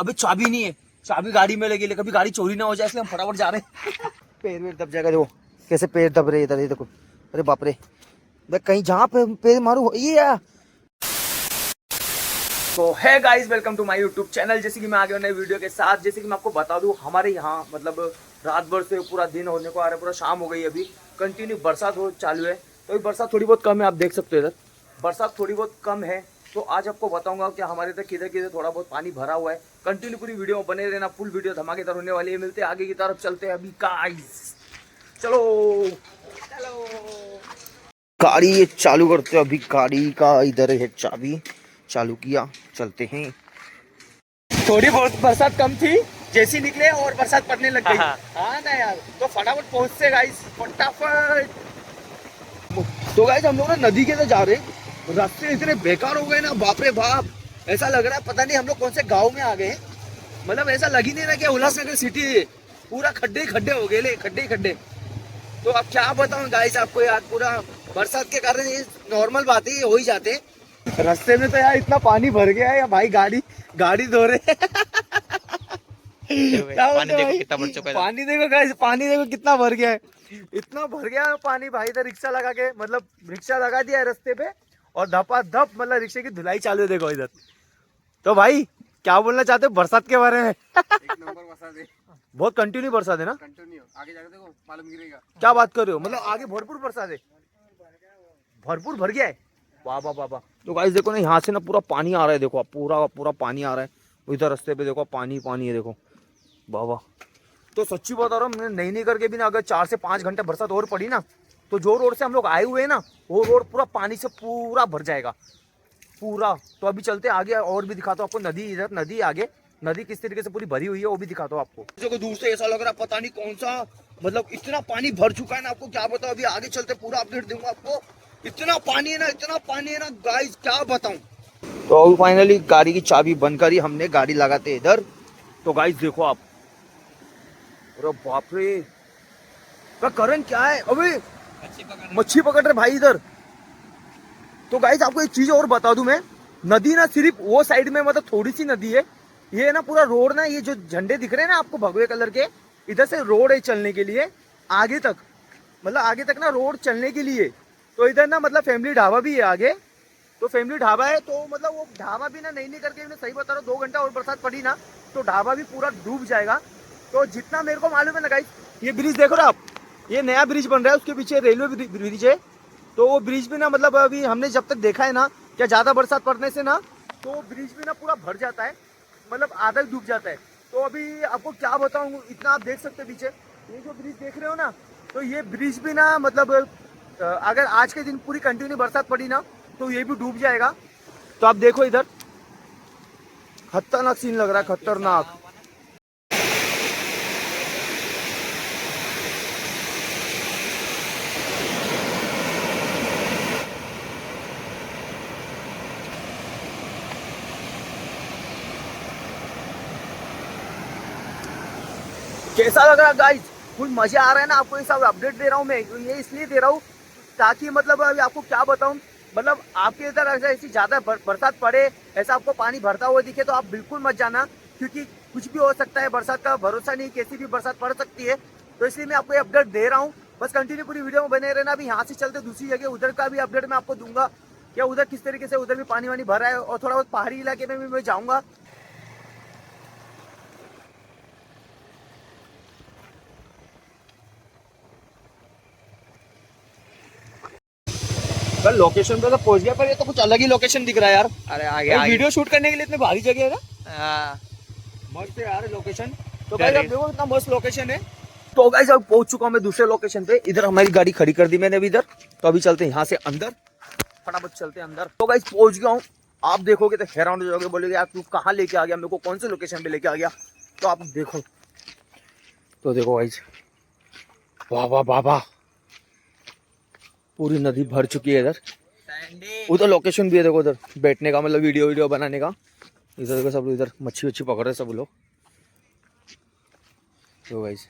अभी चाबी नहीं है, चाबी गाड़ी में लगी, कभी गाड़ी चोरी ना हो जाए इसलिए हम फटाफट जा रहे हैं। पैर वेर दब जाएगा, देखो कैसे पैर दब रहे इधर, ये देखो, अरे बाप रे, मैं कहीं जहाँ पे पैर मारू ये यार। तो है guys, welcome to my YouTube channel. जैसे कि मैं आ गया नई वीडियो के साथ। जैसे कि मैं आपको बता दूं, हमारे यहाँ मतलब रात भर से पूरा दिन होने को आ रहा है, पूरा शाम हो गई, अभी कंटिन्यू बरसात हो चालू है। तो अभी बरसात थोड़ी बहुत कम है, आप देख सकते हो इधर बरसात थोड़ी बहुत कम है। तो आज आपको बताऊंगा कि हमारे इधर किधर किधर थोड़ा बहुत पानी भरा हुआ है। कंटिन्यू पूरी वीडियो में बने रहना, फुल वीडियो धमाकेदार होने वाली है। मिलते हैं आगे की तरफ, चलते हैं अभी गाइस, चलो चलो गाड़ी ये चालू करते हैं। अभी गाड़ी का इधर है चाबी, चालू किया, चलते हैं। थोड़ी बहुत बरसात कम थी, जैसी निकले और बरसात पड़ने लग गई। हाँ ना यार, तो फटाफट पहुंचते गाइस, फटाफट। तो गाइस हम लोग ना नदी के अंदर जा रहे हैं, रास्ते इतने बेकार हो गए ना, बाप रे बाप। ऐसा लग रहा है पता नहीं हम लोग कौन से गांव में आ गए। मतलब ऐसा लग ही नहीं रहा कि उल्लासनगर सिटी है, पूरा खड्डे खड्डे हो गए, खड्डे खड्डे। तो अब क्या बताऊं गाइस आपको यार, पूरा बरसात के कारण ये नॉर्मल बात है, ये हो ही जाते हैं। रास्ते में तो यार इतना पानी भर गया है या भाई, गाड़ी धो रहे पानी देखो कितना भर चुका है। पानी देखो गाइस, पानी देखो कितना भर गया है, इतना भर गया है पानी भाई। इधर रिक्शा लगा के, मतलब रिक्शा लगा दिया है रास्ते पे और धपा धप मतलब रिक्शे की धुलाई चालू है, देखो इधर। तो भाई क्या बोलना चाहते हो बरसात के बारे में? एक नंबर बरसात है, बहुत कंटिन्यू बरसात है ना, कंटिन्यू। आगे जाके देखो मालूम गिरेगा। क्या बात कर रहे हो, मतलब आगे भरपूर बरसात है, भरपूर भर गया है। वाह वाह वाह वाह। तो गाइस देखो ना, यहाँ से ना पूरा पानी आ रहा है, देखो पूरा पूरा पानी आ रहा है। इधर रास्ते पे देखो पानी पानी है, देखो वाह वाह। तो सच्ची बता रहा हूँ, मैंने नहीं करके भी ना, अगर 4 से 5 घंटे बरसात और पड़ी ना, तो जो रोड से हम लोग आए हुए हैं ना, वो रोड पूरा पानी से पूरा भर जाएगा पूरा। तो अभी चलते आगे और भी दिखाता हूँ आपको नदी। इधर नदी आगे, नदी किस तरीके से पूरी भरी हुई है वो भी दिखाता हूँ आपको। देखो दूर से ऐसा लग रहा है पता नहीं कौन सा, मतलब इतना पानी भर चुका है ना, आपको क्या बताऊँ। अभी आगे चलते पूरा अपडेट दूंगा आपको। इतना पानी है ना, इतना पानी है ना गाइस, क्या बताऊं। तो अभी फाइनली गाड़ी की चाबी बंद करी हमने, गाड़ी लगाते इधर। तो गाइस देखो आप, अरे बाप रे, का करंट क्या है, अभी मच्छी पकड़ रहे भाई इधर। तो गाइस आपको एक चीज और बता दूं मैं, नदी ना सिर्फ वो साइड में मतलब थोड़ी सी नदी है, ये ना पूरा रोड ना, ये जो झंडे दिख रहे हैं ना आपको भगवे कलर के, इधर से रोड है चलने के लिए आगे तक, मतलब आगे तक ना रोड चलने के लिए। तो इधर ना मतलब फैमिली ढाबा भी है आगे, तो फैमिली ढाबा है। तो मतलब वो ढाबा भी ना नहीं करके, मैं सही बता रहा हूँ, 2 घंटा और बरसात पड़ी ना तो ढाबा भी पूरा डूब जाएगा। तो जितना मेरे को मालूम है ना गाइस, ये ब्रिज देखो ना आप, ये नया ब्रिज बन रहा है, उसके पीछे रेलवे ब्रिज है। तो वो ब्रिज भी ना, मतलब अभी हमने जब तक देखा है ना, क्या ज्यादा बरसात पड़ने से ना तो ब्रिज भी ना पूरा भर जाता है, मतलब आधा डूब जाता है। तो अभी आपको क्या बताऊँ, इतना आप देख सकते हैं पीछे, ये जो ब्रिज देख रहे हो ना, तो ये ब्रिज भी ना मतलब अगर आज के दिन पूरी कंटिन्यू बरसात पड़ी ना तो ये भी डूब जाएगा। तो आप देखो इधर, खतरनाक सीन लग रहा है, खतरनाक। कैसा लग रहा है गाइस, फुल मजा आ रहा है ना आपको, ये सब अपडेट दे रहा हूँ मैं, ये इसलिए दे रहा हूँ ताकि मतलब अभी आपको क्या बताऊँ, मतलब आपके इधर ऐसी ज्यादा बरसात पड़े, ऐसा आपको पानी भरता हुआ दिखे तो आप बिल्कुल मत जाना, क्योंकि कुछ भी हो सकता है, बरसात का भरोसा नहीं, कैसी भी बरसात पड़ सकती है। तो इसलिए मैं आपको ये अपडेट दे रहा हूँ, बस कंटिन्यू पूरी वीडियो में बने रहना। अभी यहाँ से चलते दूसरी जगह, उधर का भी अपडेट मैं आपको दूंगा, क्या उधर किस तरीके से उधर भी पानी वानी भरा है, और थोड़ा बहुत पहाड़ी इलाके में भी मैं जाऊँगा। कल लोकेशन पे तो पहुंच गया, पर ये तो कुछ अलग ही लोकेशन दिख रहा है यार। अरे आगे आगे वीडियो शूट करने के लिए इतनी भारी जगह है ना, हाँ। मस्त है यार लोकेशन। तो गाइस अब देखो इतना मस्त लोकेशन है। तो गाइस अब पहुंच चुका हूं मैं दूसरे लोकेशन पे, इधर हमारी गाड़ी खड़ी कर दी मैंने अभी इधर। तो अभी चलते हैं यहाँ से अंदर, फटाफट चलते हैं अंदर। तो गाइस पहुंच गया हूँ, आप देखोगे तो हैरान हो जाओगे, बोलोगे यार तू कहाँ लेके आ गया, मेरे को कौन से लोकेशन पे लेके आ गया। तो आप देखो, तो देखो गाइस, वाह वाह वाह वाह, पूरी नदी भर चुकी है इधर। उधर लोकेशन भी है देखो, उधर बैठने का, मतलब वीडियो बनाने का। इधर देखो सब इधर मच्छी वच्छी पकड़ रहे सब लोग। तो गाइस,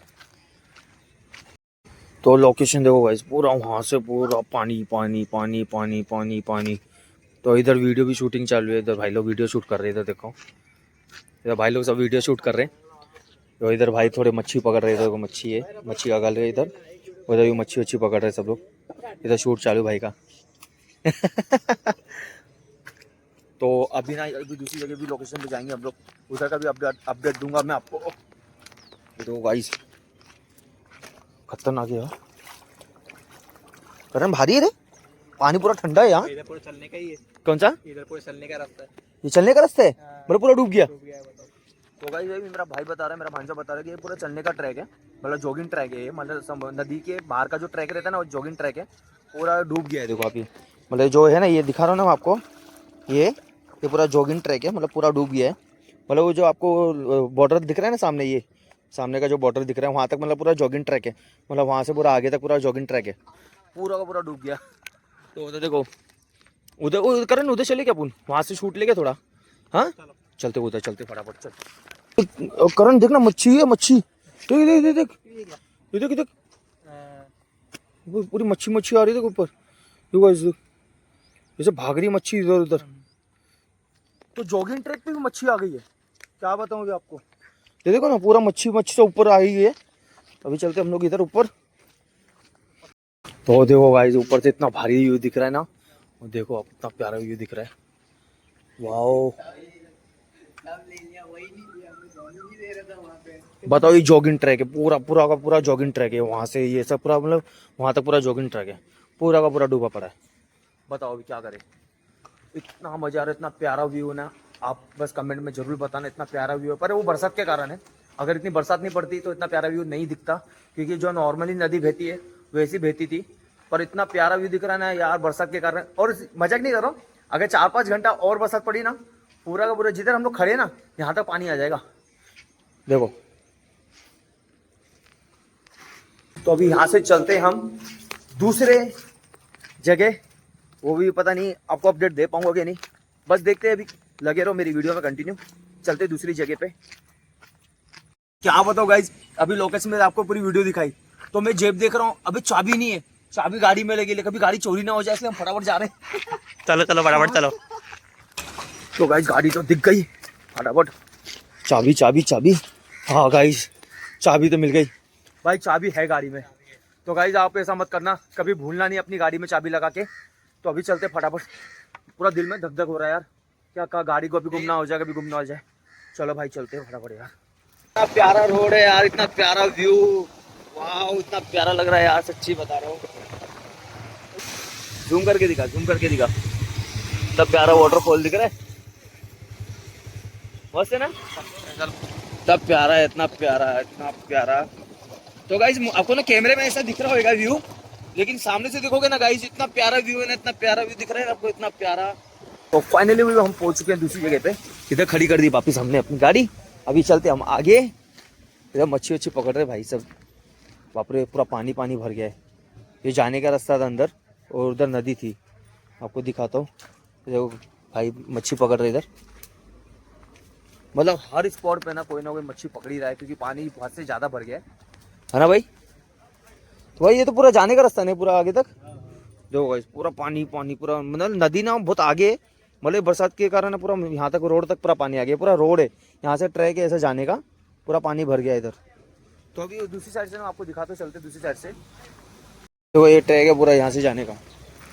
तो लोकेशन देखो गाइस, पूरा वहाँ से पूरा पानी पानी पानी पानी पानी पानी। तो इधर वीडियो भी शूटिंग चालू है, इधर भाई लोग वीडियो शूट कर रहे हैं, इधर देखो इधर भाई लोग सब वीडियो शूट कर रहे हैं। तो इधर भाई थोड़े मच्छी पकड़ रहे हैं, इधर मच्छी है, मच्छी का गल रहे हैं इधर, उधर भी मच्छी वच्छी पकड़ रहे हैं सब लोग। इधर शूट चालू भाई का। तो अभी ना अभी दूसरी जगह भी लोकेशन पे जाएंगे हम लोग, उधर का भी अपडेट दूंगा मैं आपको। तो गाइस खतरनाक है, करन भारी है रे, पानी पूरा ठंडा है यहाँ। इधर पूरा चलने का ही है। कौन सा? इधर पूरा चलने का रास्ता है। ये चलने का रास्ता है? हाँ। मतलब पूरा डूब गया। डूब गया है बताओ। तो गाइस ये मेरा भाई बता रहा है, मेरा भांजा बता रहा है कि ये पूरा चलने का ट्रैक है, मतलब जॉगिंग ट्रैक है ये, मतलब नदी के बाहर का जो ट्रैक रहता है ना वो जॉगिंग ट्रैक है, पूरा डूब गया है। देखो आप ये, मतलब जो है ना ये दिखा रहा हूँ ना मैं आपको, ये पूरा जॉगिंग ट्रैक है, मतलब पूरा डूब गया है। मतलब वो जो आपको बॉर्डर दिख रहा है ना सामने, ये सामने का जो बॉर्डर दिख रहा है वहाँ तक मतलब पूरा जॉगिंग ट्रैक है, मतलब वहाँ से पूरा आगे तक पूरा जॉगिंग ट्रैक है, पूरा का पूरा डूब गया। तो उधर देखो, उधर करण उधर चले क्या अपन, वहाँ से शूट लेके थोड़ा। हाँ चलते उधर, चलते फटाफट चल। करण देखना मच्छी है, मच्छी देख देख देख देख, ये देख देख पूरी मच्छी मच्छी आ रही है, देख ऊपर देखो, जैसे भाग रही मच्छी इधर उधर। तो जॉगिंग ट्रैक पे भी मच्छी आ गई है, क्या बताऊँ अभी आपको। ये देखो ना पूरा मच्छी मच्छी से ऊपर आ गई है। अभी चलते हम लोग इधर ऊपर। तो देखो गाइस ऊपर से इतना भारी व्यू दिख रहा है ना, और देखो अब इतना प्यारा व्यू दिख रहा है, वाओ। बताओ ये जॉगिंग ट्रैक है, पूरा पूरा का पूरा जॉगिंग ट्रैक है, वहाँ से ये सब पूरा मतलब वहाँ तक पूरा जॉगिंग ट्रैक है, पूरा का पूरा डूबा पड़ा है। बताओ अभी क्या करें, इतना मजा आ रहा है, इतना प्यारा व्यू है ना। आप बस कमेंट में जरूर बताना इतना प्यारा व्यू है, पर वो बरसात के कारण है। अगर इतनी बरसात नहीं पड़ती तो इतना प्यारा व्यू नहीं दिखता, क्योंकि जो नॉर्मली नदी बहती है वैसी बहती थी। पर इतना प्यारा व्यू दिख रहा है ना यार बरसात के कारण। और मजाक नहीं कर रहा हूँ, अगर 4-5 घंटा और बरसात पड़ी ना, पूरा का पूरा जिधर हम लोग खड़े ना यहाँ तक पानी आ जाएगा। देखो तो अभी यहाँ से चलते हम दूसरे जगह, वो भी पता नहीं आपको अपडेट दे पाऊंगा कि नहीं, बस देखते हैं। अभी लगे रहो मेरी वीडियो में कंटिन्यू, चलते दूसरी जगह पे। क्या बताओ गाइज, अभी लोकेशन में आपको पूरी वीडियो दिखाई, तो मैं जेब देख रहा हूँ, अभी चाबी नहीं है, चाबी गाड़ी में लगी, कभी गाड़ी चोरी ना हो जाए, इसलिए हम फटाफट जा रहे हैं। चलो चलो फटाफट चलो। तो गाइज गाड़ी तो दिख गई, फटाफट चाबी चाबी चाबी, हाँ गाइज चाबी तो मिल गई भाई, चाबी है गाड़ी में। तो गाइज आप ऐसा मत करना, कभी भूलना नहीं अपनी गाड़ी में चाबी लगा के। तो अभी चलते फटाफट, पूरा दिल में धक धक हो रहा है यार, क्या कहा गाड़ी को अभी गुम ना हो जाए, कभी गुम ना हो जाए। चलो भाई चलते हैं फटाफट यार। इतना प्यारा रोड है यार, इतना प्यारा व्यू, वाह इतना प्यारा लग रहा है यार, सच्ची बता रहा हूँ। जूम करके दिखा, जूम करके दिखा, इतना प्यारा वाटरफॉल दिख रहा है, मस्त है ना, इतना प्यारा है, इतना प्यारा, इतना प्यारा। तो गाइस आपको ना कैमरे में ऐसा दिख रहा होगा व्यू, लेकिन सामने से देखोगे ना गाइस इतना प्यारा व्यू है ना, इतना प्यारा व्यू दिख रहा है आपको, इतना प्यारा। तो फाइनली हम पहुंच चुके हैं दूसरी जगह पे, इधर खड़ी कर दी वापिस हमने अपनी गाड़ी। अभी चलते हम आगे, इधर मच्छी वच्छी पकड़ रहे भाई सब, बाप रे पूरा पानी पानी भर गया है। ये जाने का रास्ता था अंदर, और उधर नदी थी, आपको दिखाता हूँ। देखो भाई मच्छी पकड़ रहे इधर, मतलब हर स्पॉट पे ना कोई मच्छी पकड़ी रहा है, क्योंकि पानी बहुत से ज़्यादा भर गया है ना भाई। तो भाई ये तो पूरा जाने का रास्ता नहीं, पूरा आगे तक देखो भाई, पूरा पानी पानी, पूरा मतलब नदी ना बहुत आगे, मतलब बरसात के कारण पूरा यहाँ तक रोड तक पूरा पानी आ गया, पूरा रोड है यहाँ से ट्रैक है ऐसे जाने का, पूरा पानी भर गया इधर। तो अभी दूसरी साइड से मैं आपको दिखाता हूँ, चलते दूसरी साइड से। देखो ये ट्रैक है पूरा यहाँ से जाने का।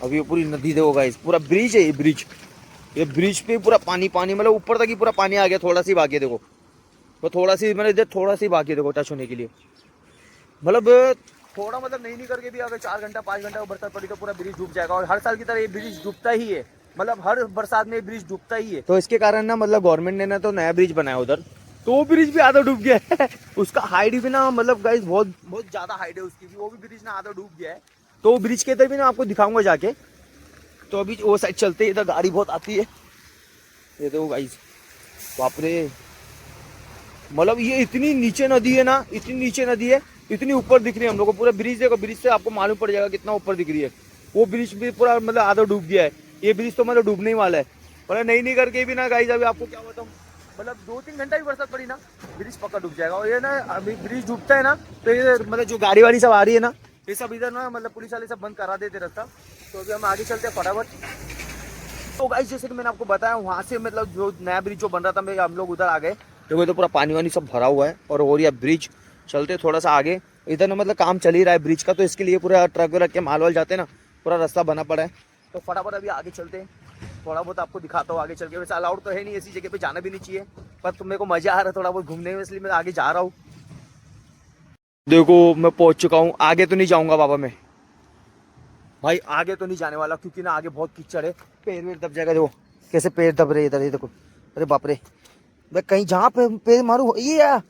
अभी ये पूरी नदी देखो गाइस, पूरा ब्रिज है, ये ब्रिज पे पूरा पानी पानी, मतलब ऊपर तक ही पूरा पानी आ गया, थोड़ा सी बाकी है देखो, तो थोड़ा सी मतलब इधर थोड़ा सी बाकी है देखो टच होने के लिए, मतलब थोड़ा मतलब नहीं करके भी अगर 4 घंटा 5 घंटा बरसात पड़ी तो पूरा ब्रिज डूब जाएगा। और हर साल की तरह ये ब्रिज डूबता ही है, मतलब हर बरसात में ब्रिज डूबता ही है। तो इसके कारण ना मतलब गवर्नमेंट ने ना तो नया ब्रिज बनाया उधर, तो वो ब्रिज भी आधा डूब गया है। उसका हाइट भी ना मतलब गाइस बहुत बहुत ज्यादा हाइट है उसकी भी, वो भी ब्रिज ना आधा डूब गया है। तो वो ब्रिज के इधर भी ना आपको दिखाऊंगा जाके। तो अभी वो साइड चलते हैं, इधर गाड़ी बहुत आती है, ये देखो गाइस बाप रे, मतलब ये इतनी नीचे नदी है ना, इतनी नीचे नदी है, इतनी ऊपर दिख रही है हम लोग को। पूरा ब्रिज देखो, ब्रिज से आपको मालूम पड़ जाएगा कितना ऊपर दिख रही है। वो ब्रिज भी पूरा मतलब आधा डूब गया है, ये ब्रिज तो मतलब डूबने ही वाला है। मतलब नहीं करके भी ना गाइस, अभी आपको क्या बताऊँ, मतलब 2-3 घंटा भी बरसात पड़ी ना ब्रिज पक्का डूब जाएगा। और ये ना अभी ब्रिज डूबता है ना, तो ये मतलब जो गाड़ी वाड़ी सब आ रही है ना, ये सब इधर ना मतलब पुलिस वाले सब बंद करा देते रास्ता। तो अभी हम आगे चलते हैं फटाफट। तो गाइस जैसे कि मैंने आपको बताया, वहाँ से मतलब जो नया ब्रिज जो बन रहा था, हम लोग उधर आ गए। देखो तो पूरा पानी वानी सब भरा हुआ है। और ये ब्रिज चलते थोड़ा सा आगे, इधर ना मतलब काम चल ही रहा है ब्रिज का, तो इसके लिए पूरा ट्रक व्रक के माल वाल जाते हैं ना, पूरा रास्ता बना पड़ा है। तो फटाफट अभी आगे चलते हैं, थोड़ा बहुत आपको दिखाता हूँ आगे चल के। वैसे अलाउड तो है नहीं, ऐसी जगह पे जाना भी नहीं चाहिए, पर तुम मेरे को मजा आ रहा है थोड़ा बहुत घूमने में, इसलिए मैं आगे जा रहा हूँ। देखो मैं पहुंच चुका हूँ, आगे तो नहीं जाऊंगा बाबा मैं, भाई आगे तो नहीं जाने वाला, क्योंकि ना आगे बहुत कीचड़ है, पैर वेर दब जाएगा। देखो कैसे पैर दब रहे इधर, ये देखो, अरे बाप रे, मैं कहीं जहाँ पे पैर मारू ये यार,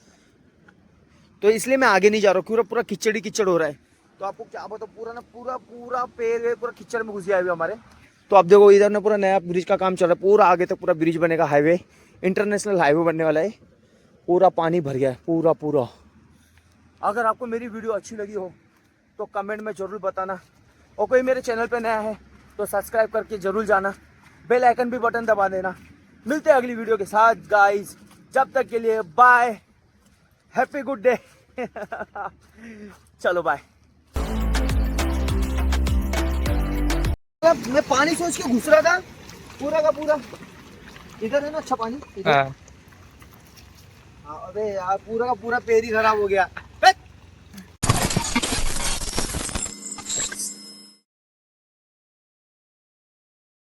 तो इसलिए मैं आगे नहीं जा रहा हूँ, पूरा पूरा कीचड़ ही कीचड़ हो रहा है। तो आपको क्या बताऊँ, पूरा ना पूरा पूरा पैर पूरा कीचड़ में घुस गया है हमारे। तो आप देखो इधर ना पूरा नया ब्रिज का काम चल रहा है, पूरा आगे तक पूरा ब्रिज बनेगा, हाईवे, इंटरनेशनल हाईवे बनने वाला है। पूरा पानी भर गया है पूरा पूरा। अगर आपको मेरी वीडियो अच्छी लगी हो तो कमेंट में ज़रूर बताना, और कोई मेरे चैनल पे नया है तो सब्सक्राइब करके ज़रूर जाना, बेल आइकन भी बटन दबा देना। मिलते हैं अगली वीडियो के साथ गाइस, जब तक के लिए बाय, हैप्पी गुड डे। चलो बाय। मैं पानी सोच के घुस रहा था पूरा का पूरा, इधर है ना अच्छा पानी इधर। हाँ। अबे यार पूरा का पूरा पैर ही खराब हो गया।